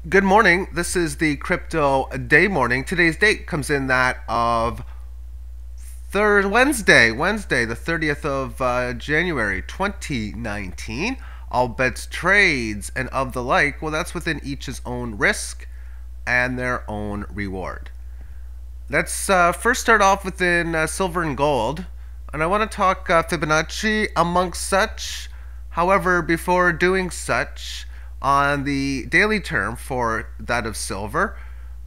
Good morning. This is the crypto day morning. Today's date comes in that of Wednesday, the 30th of January, 2019. All bets, trades, and of the like, well, that's within each's own risk and their own reward. Let's first start off within silver and gold. And I want to talk Fibonacci amongst such. However, before doing such, on the daily term for that of silver,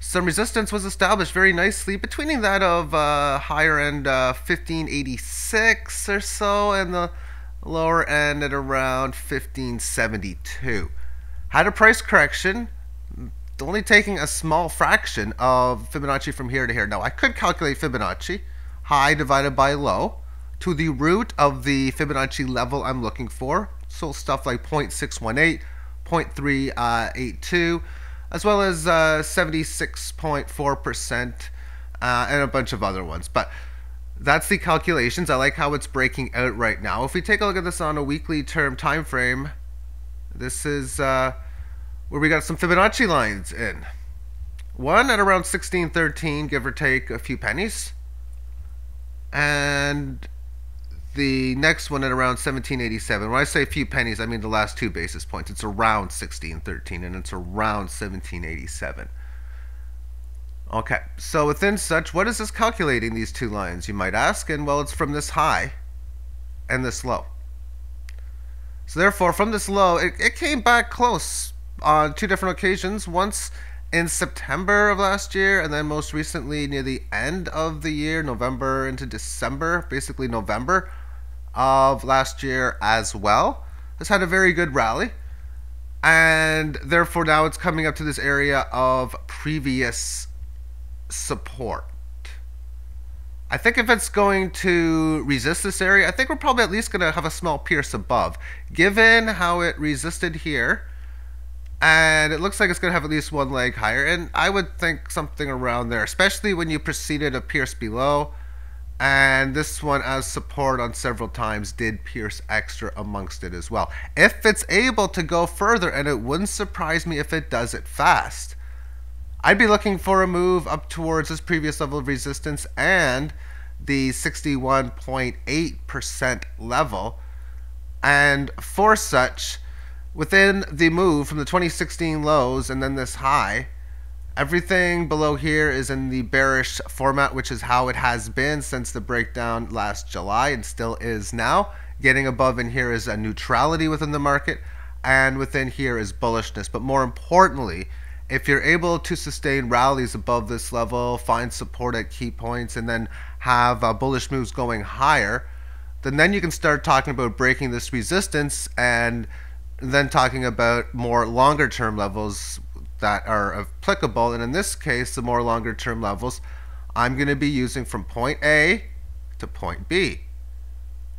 some resistance was established very nicely between that of higher end 1586 or so and the lower end at around 1572. Had a price correction, only taking a small fraction of Fibonacci from here to here. Now, I could calculate Fibonacci, high divided by low, to the root of the Fibonacci level I'm looking for. So stuff like 0.618, 0.382, as well as 76.4%, and a bunch of other ones. But that's the calculations. I like how it's breaking out right now. If we take a look at this on a weekly term time frame, this is where we got some Fibonacci lines in. One at around 1613, give or take a few pennies. And the next one at around 1787. When I say a few pennies, I mean the last 2 basis points. It's around 1613 and it's around 1787. Okay, so within such, what is this calculating, these two lines, you might ask? And well, it's from this high and this low. So therefore, from this low, it came back close on 2 different occasions. Once in September of last year, and then most recently near the end of the year, November into December, basically November of last year as well. It's had a very good rally, and therefore now it's coming up to this area of previous support. I think if it's going to resist this area, I think we're probably at least going to have a small pierce above, given how it resisted here. And it looks like it's going to have at least one leg higher. And I would think something around there, especially when you preceded a pierce below. And this one, as support on several times, did pierce extra amongst it as well. If it's able to go further, and it wouldn't surprise me if it does it fast, I'd be looking for a move up towards this previous level of resistance and the 61.8% level. And for such, within the move from the 2016 lows and then this high, everything below here is in the bearish format, which is how it has been since the breakdown last July and still is now. Getting above in here is a neutrality within the market, and within here is bullishness. But more importantly, if you're able to sustain rallies above this level, find support at key points, and then have bullish moves going higher, then you can start talking about breaking this resistance and then talking about more longer term levels that are applicable. And in this case, the more longer term levels I'm going to be using from point A to point B,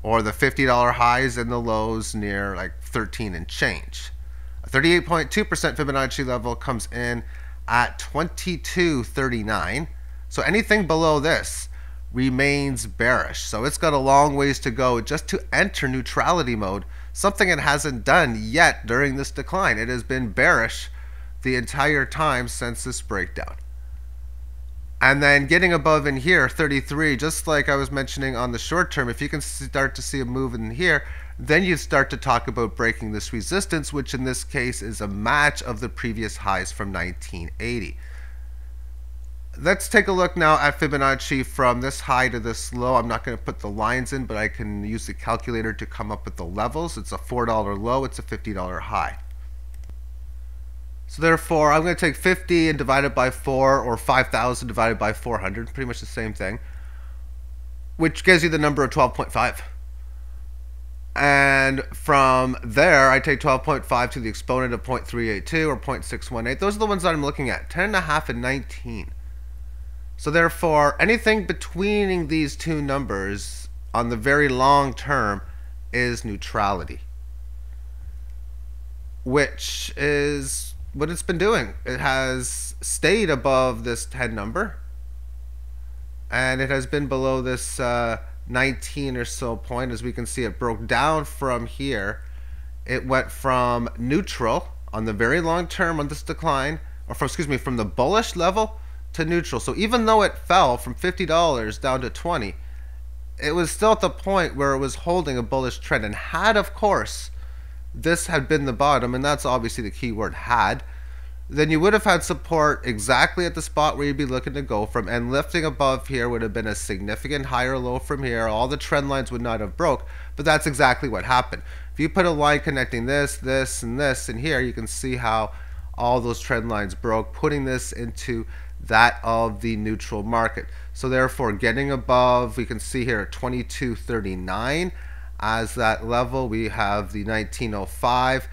or the $50 highs and the lows near like 13 and change. A 38.2% Fibonacci level comes in at 2239. So anything below this remains bearish. So it's got a long ways to go just to enter neutrality mode, something it hasn't done yet during this decline. It has been bearish the entire time since this breakdown. And then getting above in here, 33, just like I was mentioning on the short term, if you can start to see a move in here, then you start to talk about breaking this resistance, which in this case is a match of the previous highs from 1980. Let's take a look now at Fibonacci from this high to this low. I'm not going to put the lines in, but I can use the calculator to come up with the levels. It's a $4 low, it's a $50 high. So therefore, I'm going to take 50 and divide it by 4, or 5,000 divided by 400, pretty much the same thing, which gives you the number of 12.5. And from there, I take 12.5 to the exponent of 0.382 or 0.618. Those are the ones that I'm looking at, 10.5 and 19. So therefore, anything between these two numbers on the very long term is neutrality, which is what it's been doing. It has stayed above this 10 number, and it has been below this 19 or so point. As we can see, it broke down from here. It went from neutral on the very long term on this decline, or from, excuse me, from the bullish level to neutral. So even though it fell from $50 down to 20, it was still at the point where it was holding a bullish trend. And had, of course, this had been the bottom, and that's obviously the key word, had, then you would have had support exactly at the spot where you'd be looking to go from, and lifting above here would have been a significant higher low from here. All the trend lines would not have broke, but that's exactly what happened. If you put a line connecting this, this, and this in here, you can see how all those trend lines broke, putting this into that of the neutral market. So therefore, getting above, we can see here at 22.39 as that level. We have the 1905.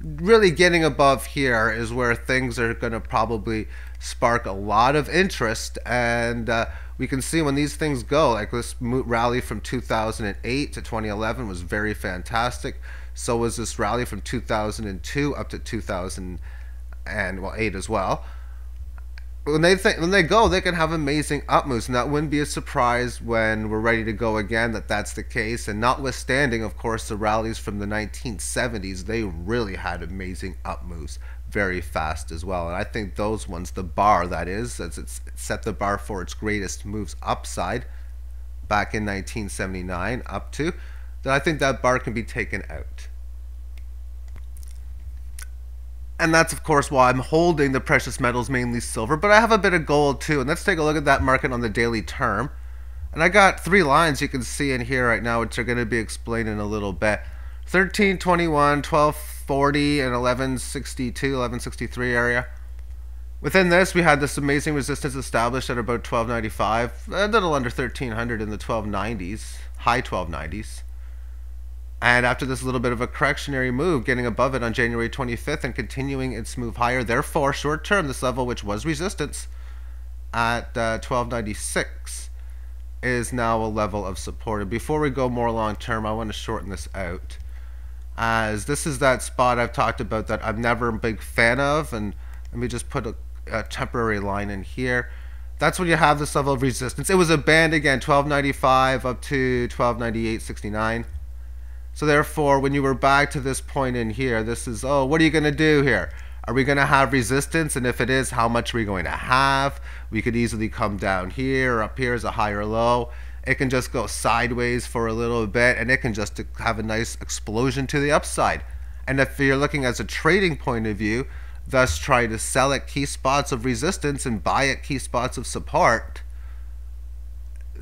Really getting above here is where things are going to probably spark a lot of interest, and we can see when these things go, like this rally from 2008 to 2011 was very fantastic. So was this rally from 2002 up to 2008 as well. When they go, they can have amazing up moves, and that wouldn't be a surprise when we're ready to go again that that's the case. And notwithstanding, of course, the rallies from the 1970s, they really had amazing up moves very fast as well. And I think those ones, the bar that is, as it's set the bar for its greatest moves upside back in 1979 up to, that I think that bar can be taken out. And that's, of course, why I'm holding the precious metals, mainly silver, but I have a bit of gold too. And let's take a look at that market on the daily term. And I got three lines you can see in here right now, which are going to be explained in a little bit. 1321, 1240, and 1162, 1163 area. Within this, we had this amazing resistance established at about 1295, a little under 1300 in the 1290s, high 1290s. And after this little bit of a correctionary move, getting above it on January 25th and continuing its move higher. Therefore, short term, this level, which was resistance at 1296, is now a level of support. And before we go more long term, I want to shorten this out, as this is that spot I've talked about that I'm never a big fan of. And let me just put a temporary line in here. That's when you have this level of resistance. It was a band again, 1295 up to 1298.69. So therefore, when you were back to this point in here, this is, oh, what are you going to do here? Are we going to have resistance? And if it is, how much are we going to have? We could easily come down here, or up here is a higher low. It can just go sideways for a little bit, and it can just have a nice explosion to the upside. And if you're looking as a trading point of view, thus try to sell at key spots of resistance and buy at key spots of support,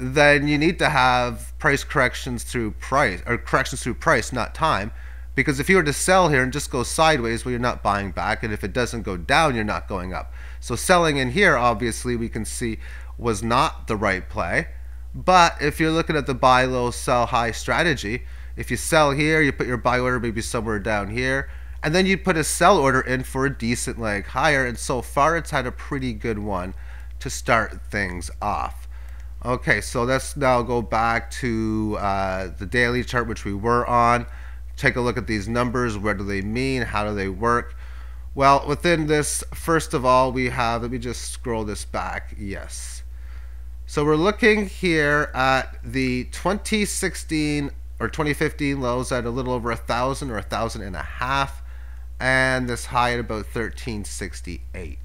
then you need to have price corrections through price, or corrections through price, not time. Because if you were to sell here and just go sideways, well, you're not buying back, and if it doesn't go down, you're not going up. So selling in here, obviously, we can see was not the right play. But if you're looking at the buy low, sell high strategy, if you sell here, you put your buy order maybe somewhere down here, and then you put a sell order in for a decent leg higher, and so far it's had a pretty good one to start things off. Okay, so let's now go back to the daily chart, which we were on. Take a look at these numbers. What do they mean? How do they work? Well, within this, first of all, we have, let me just scroll this back. Yes. So we're looking here at the 2016 or 2015 lows at a little over 1,000 or 1,500, and this high at about 1368.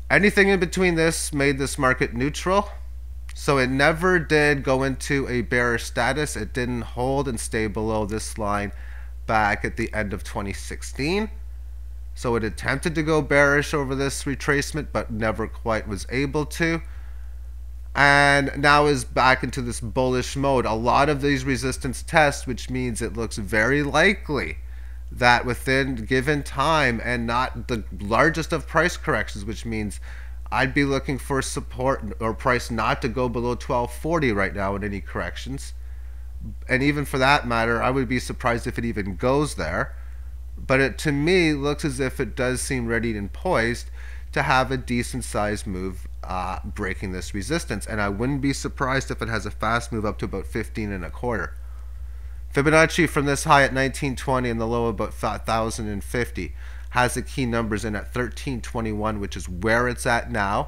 Anything in between this made this market neutral. So it never did go into a bearish status. It didn't hold and stay below this line back at the end of 2016. So it attempted to go bearish over this retracement, but never quite was able to. And now is back into this bullish mode. A lot of these resistance tests, which means it looks very likely that within given time, and not the largest of price corrections, which means I'd be looking for support or price not to go below 1240 right now in any corrections. And even for that matter, I would be surprised if it even goes there. But it, to me, looks as if it does seem ready and poised to have a decent sized move breaking this resistance. And I wouldn't be surprised if it has a fast move up to about 15.25. Fibonacci from this high at 1920 and the low about 1,050 has the key numbers in at 1321, which is where it's at now,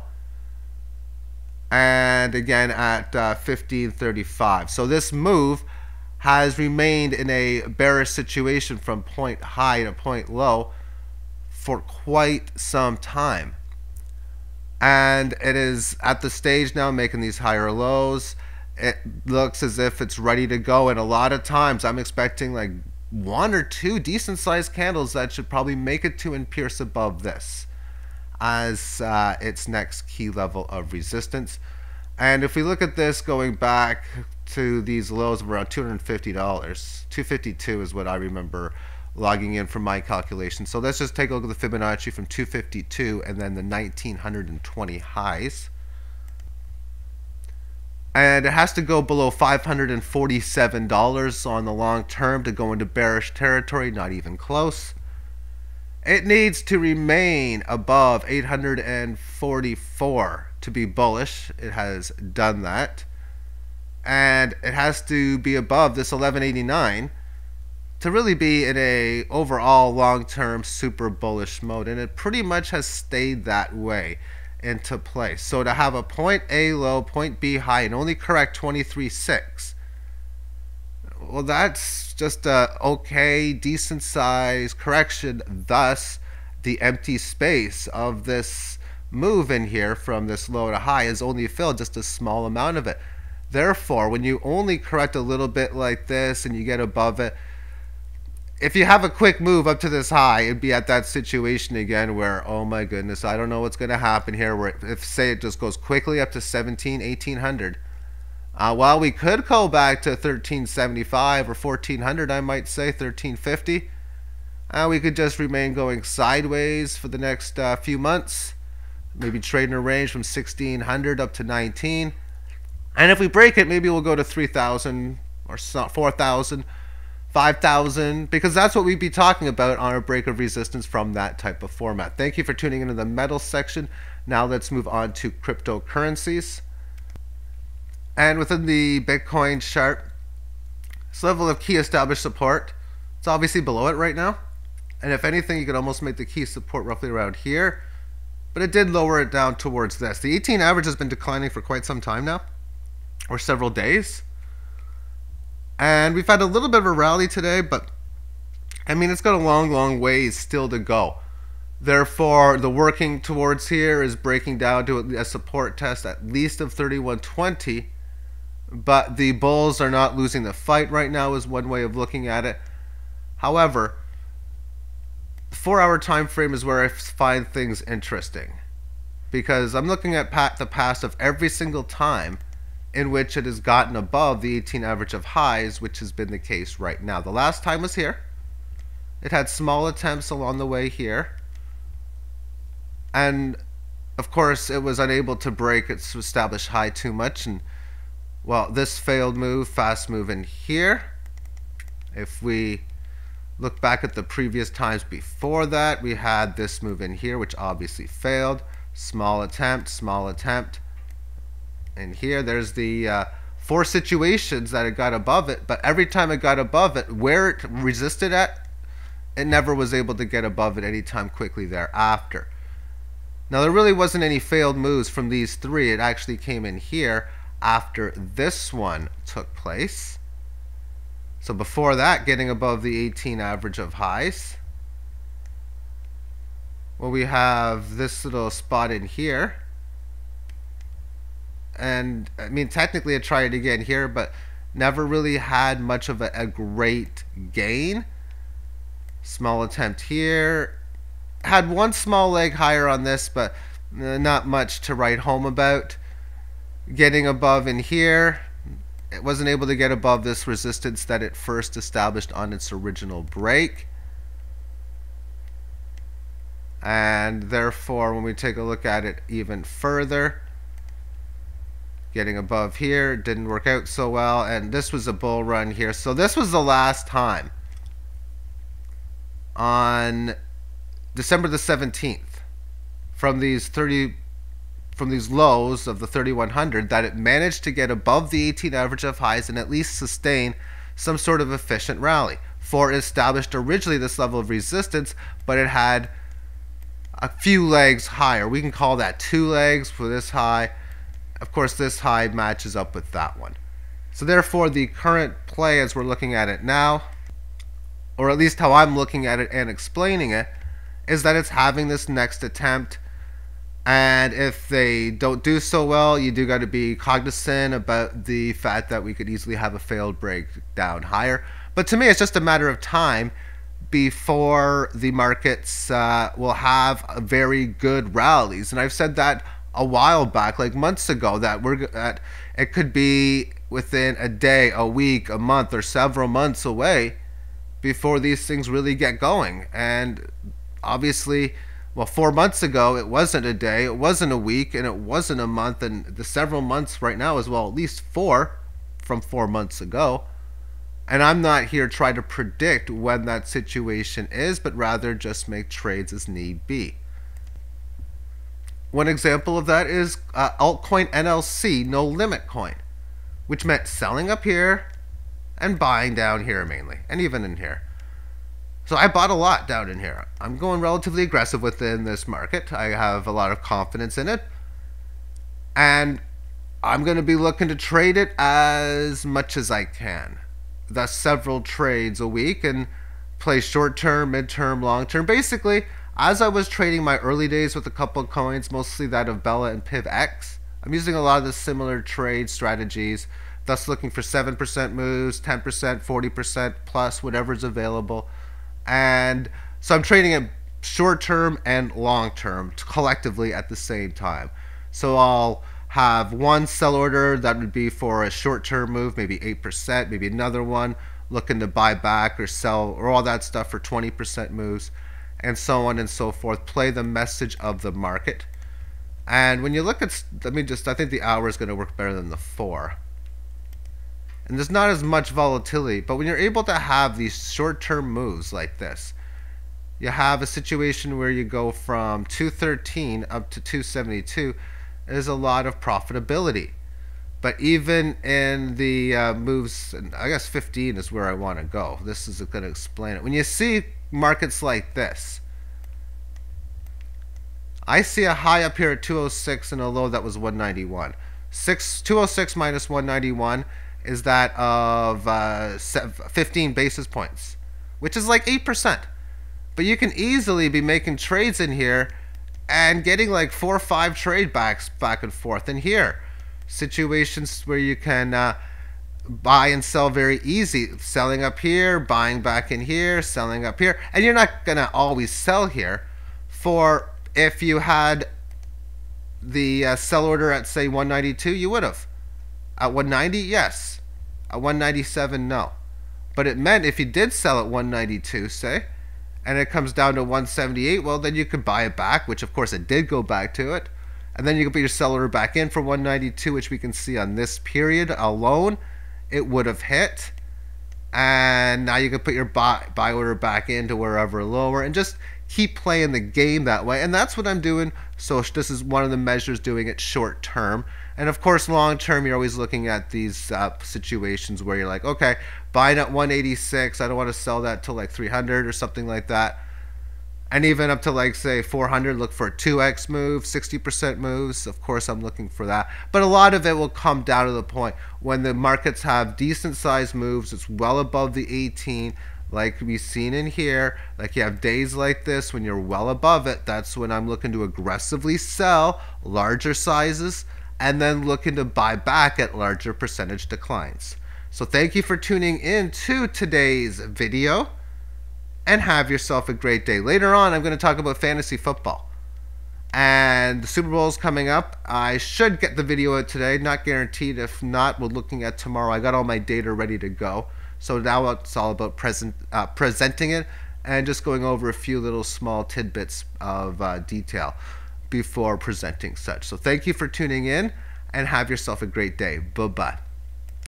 and again at 1535. So this move has remained in a bearish situation from point high to point low for quite some time. And it is at the stage now making these higher lows. It looks as if it's ready to go, and a lot of times I'm expecting like 1 or 2 decent sized candles that should probably make it to and pierce above this as its next key level of resistance. And if we look at this going back to these lows of around $250, $252 is what I remember logging in from my calculation. So let's just take a look at the Fibonacci from 252 and then the 1920 highs. And it has to go below $547 on the long term to go into bearish territory, not even close. It needs to remain above 844 to be bullish. It has done that. And it has to be above this 1189 to really be in a overall long-term super bullish mode, and it pretty much has stayed that way into place. So to have a point A low, point B high, and only correct 23.6, well, that's just a okay, decent size correction. Thus, the empty space of this move in here from this low to high is only filled just a small amount of it. Therefore, when you only correct a little bit like this and you get above it, if you have a quick move up to this high, it'd be at that situation again where, oh my goodness, I don't know what's going to happen here. Where if say it just goes quickly up to 1800, while we could go back to 1375 or 1400, I might say 1350, we could just remain going sideways for the next few months, maybe trading a range from 1600 up to 19. And if we break it, maybe we'll go to 3000 or 4000. 5,000, because that's what we'd be talking about on our break of resistance from that type of format. Thank you for tuning into the metals section. Now let's move on to cryptocurrencies. And within the Bitcoin chart, this level of key established support, it's obviously below it right now. And if anything, you could almost make the key support roughly around here. But it did lower it down towards this. The 18 average has been declining for quite some time now, or several days. And we've had a little bit of a rally today, but I mean, it's got a long ways still to go. Therefore, the working towards here is breaking down to a support test at least of 3120. But the bulls are not losing the fight right now is one way of looking at it. However, the 4-hour time frame is where I find things interesting, because I'm looking at the past of every single time in which it has gotten above the 18 average of highs, which has been the case right now. The last time was here. It had small attempts along the way here. And, of course, it was unable to break its established high too much. And, well, this failed move, fast move in here. If we look back at the previous times before that, we had this move in here, which obviously failed. Small attempt, small attempt. And here there's the 4 situations that it got above it, but every time it got above it, where it resisted at, it never was able to get above it anytime quickly thereafter. Now, there really wasn't any failed moves from these 3. It actually came in here after this one took place. So before that, getting above the 18 average of highs. Well, we have this little spot in here. And I mean, technically I tried it again here, but never really had much of a great gain. Small attempt here. Had one small leg higher on this, but not much to write home about. Getting above in here, it wasn't able to get above this resistance that it first established on its original break. And therefore, when we take a look at it even further, getting above here didn't work out so well, and this was a bull run here. So this was the last time on December the 17th from these lows of the 3100 that it managed to get above the 18 average of highs and at least sustain some sort of efficient rally. For it established originally this level of resistance, but it had a few legs higher. We can call that 2 legs for this high. Of course, this high matches up with that one. So therefore, the current play as we're looking at it now, or at least how I'm looking at it and explaining it, is that it's having this next attempt. And if they don't do so well, you do got to be cognizant about the fact that we could easily have a failed break down higher. But to me, it's just a matter of time before the markets will have very good rallies. And I've said that a while back, like months ago, that it could be within a day, a week, a month, or several months away before these things really get going. And obviously, well, 4 months ago, it wasn't a day, it wasn't a week, and it wasn't a month, and the several months right now as well, at least 4 from 4 months ago. And I'm not here trying to predict when that situation is, but rather just make trades as need be. One example of that is altcoin NLC, no limit coin, which meant selling up here and buying down here mainly, and even in here. So I bought a lot down in here. I'm going relatively aggressive within this market. I have a lot of confidence in it. And I'm going to be looking to trade it as much as I can. Thus several trades a week and play short-term, mid-term, long-term. Basically, as I was trading my early days with a couple of coins, mostly that of Bella and PivX, I'm using a lot of the similar trade strategies, thus looking for 7% moves, 10%, 40% plus, whatever's available. And so I'm trading it short-term and long-term collectively at the same time. So I'll have one sell order that would be for a short-term move, maybe 8%, maybe another one looking to buy back or sell or all that stuff for 20% moves, and so on and so forth. Play the message of the market. And when you look at, I think the hour is going to work better than the 4. And there's not as much volatility, but when you're able to have these short-term moves like this, you have a situation where you go from 213 up to 272, is a lot of profitability. But even in the moves, and I guess 15 is where I want to go. This is going to explain it. When you see markets like this, I see a high up here at 206 and a low that was 191. 206 minus 191 is that of 15 basis points, which is like 8%. But you can easily be making trades in here and getting like 4 or 5 trade backs back and forth in here. Situations where you can buy and sell very easy. Selling up here, buying back in here, selling up here. And you're not going to always sell here. For if you had the sell order at, say, 192, you would have. At 190, yes. At 197, no. But it meant if you did sell at 192, say, and it comes down to 178, well, then you could buy it back, which of course it did go back to it. And then you could put your sell order back in for 192, which we can see on this period alone, it would have hit. And now you can put your buy order back into wherever lower and just keep playing the game that way. And that's what I'm doing. So this is one of the measures, doing it short term. And of course, long term, you're always looking at these situations where you're like, okay, buying at 186, I don't want to sell that till like 300 or something like that. And even up to like, say, 400, look for a 2x move, 60% moves. Of course, I'm looking for that. But a lot of it will come down to the point when the markets have decent sized moves. It's well above the 18, like we've seen in here. Like you have days like this when you're well above it. That's when I'm looking to aggressively sell larger sizes and then looking to buy back at larger percentage declines. So thank you for tuning in to today's video, and have yourself a great day. Later on, I'm going to talk about fantasy football. And the Super Bowl is coming up. I should get the video out today, not guaranteed. If not, we're looking at tomorrow. I got all my data ready to go. So now it's all about presenting it and just going over a few little small tidbits of detail before presenting such. So thank you for tuning in, and have yourself a great day. Bye-bye.